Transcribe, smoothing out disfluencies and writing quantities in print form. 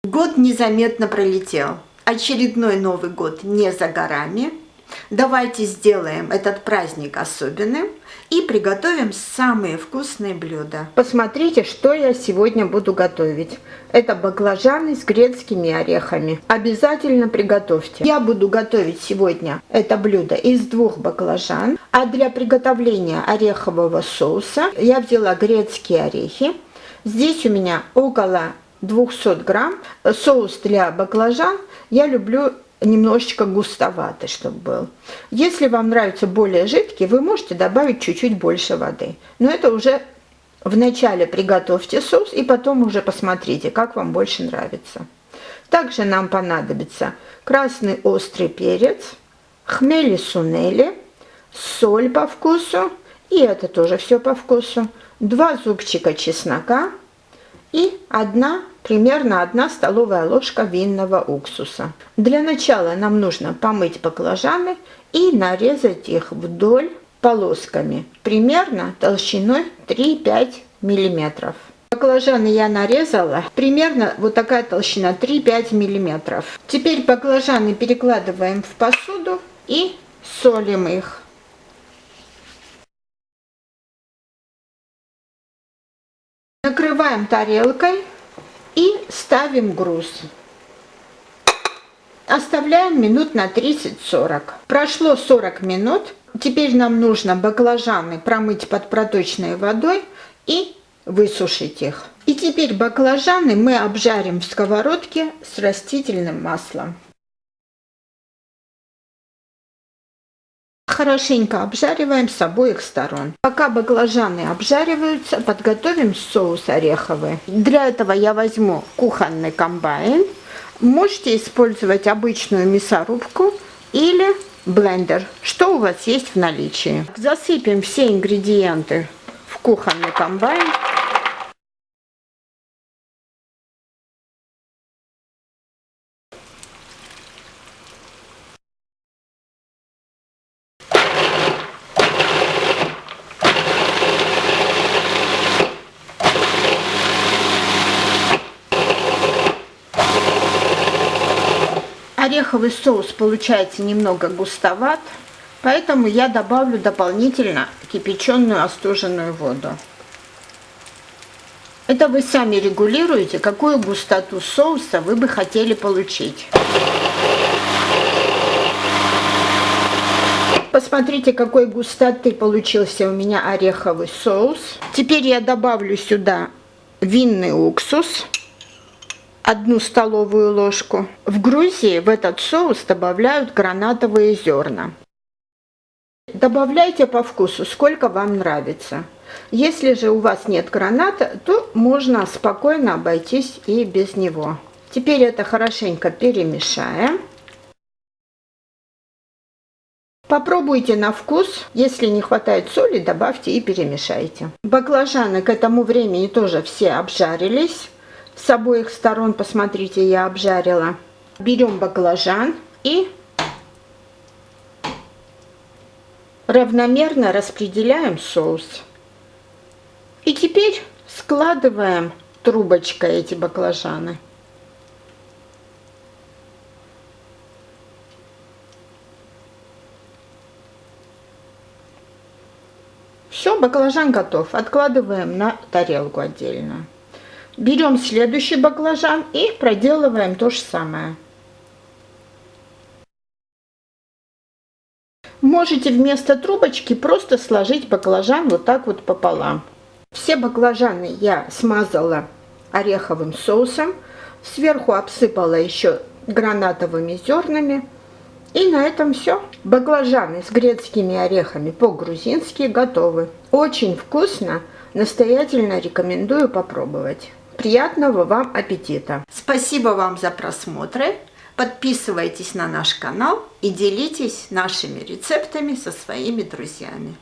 Год незаметно пролетел. Очередной Новый год не за горами. Давайте сделаем этот праздник особенным и приготовим самые вкусные блюда. Посмотрите, что я сегодня буду готовить. Это баклажаны с грецкими орехами. Обязательно приготовьте. Я буду готовить сегодня это блюдо из 2 баклажан. А для приготовления орехового соуса я взяла грецкие орехи. Здесь у меня около 200 грамм. Соус для баклажан я люблю немножечко густоватый, чтобы был. Если вам нравится более жидкий, вы можете добавить чуть-чуть больше воды. Но это уже вначале приготовьте соус и потом уже посмотрите, как вам больше нравится. Также нам понадобится красный острый перец, хмели-сунели, соль по вкусу, и это тоже все по вкусу, 2 зубчика чеснока и примерно 1 столовая ложка винного уксуса. Для начала нам нужно помыть баклажаны и нарезать их вдоль полосками, примерно толщиной 3-5 мм. Баклажаны я нарезала, примерно вот такая толщина 3-5 мм. Теперь баклажаны перекладываем в посуду и солим их. Накрываем тарелкой и ставим груз. Оставляем минут на 30-40. Прошло 40 минут. Теперь нам нужно баклажаны промыть под проточной водой и высушить их. И теперь баклажаны мы обжарим в сковородке с растительным маслом. Хорошенько обжариваем с обоих сторон. Пока баклажаны обжариваются, подготовим соус ореховый. Для этого я возьму кухонный комбайн. Можете использовать обычную мясорубку или блендер, что у вас есть в наличии. Засыпем все ингредиенты в кухонный комбайн. Ореховый соус получается немного густоват, поэтому я добавлю дополнительно кипяченую остуженную воду. Это вы сами регулируете, какую густоту соуса вы бы хотели получить. Посмотрите, какой густоты получился у меня ореховый соус. Теперь я добавлю сюда винный уксус. 1 столовую ложку. В Грузии в этот соус добавляют гранатовые зерна. Добавляйте по вкусу, сколько вам нравится. Если же у вас нет граната, то можно спокойно обойтись и без него. Теперь это хорошенько перемешаем. Попробуйте на вкус. Если не хватает соли, добавьте и перемешайте. Баклажаны к этому времени тоже все обжарились. С обоих сторон, посмотрите, я обжарила. Берем баклажан и равномерно распределяем соус. И теперь складываем трубочкой эти баклажаны. Все, баклажан готов. Откладываем на тарелку отдельно. Берем следующий баклажан и проделываем то же самое. Можете вместо трубочки просто сложить баклажан вот так вот пополам. Все баклажаны я смазала ореховым соусом. Сверху обсыпала еще гранатовыми зернами. И на этом все. Баклажаны с грецкими орехами по-грузински готовы. Очень вкусно. Настоятельно рекомендую попробовать. Приятного вам аппетита! Спасибо вам за просмотры. Подписывайтесь на наш канал и делитесь нашими рецептами со своими друзьями.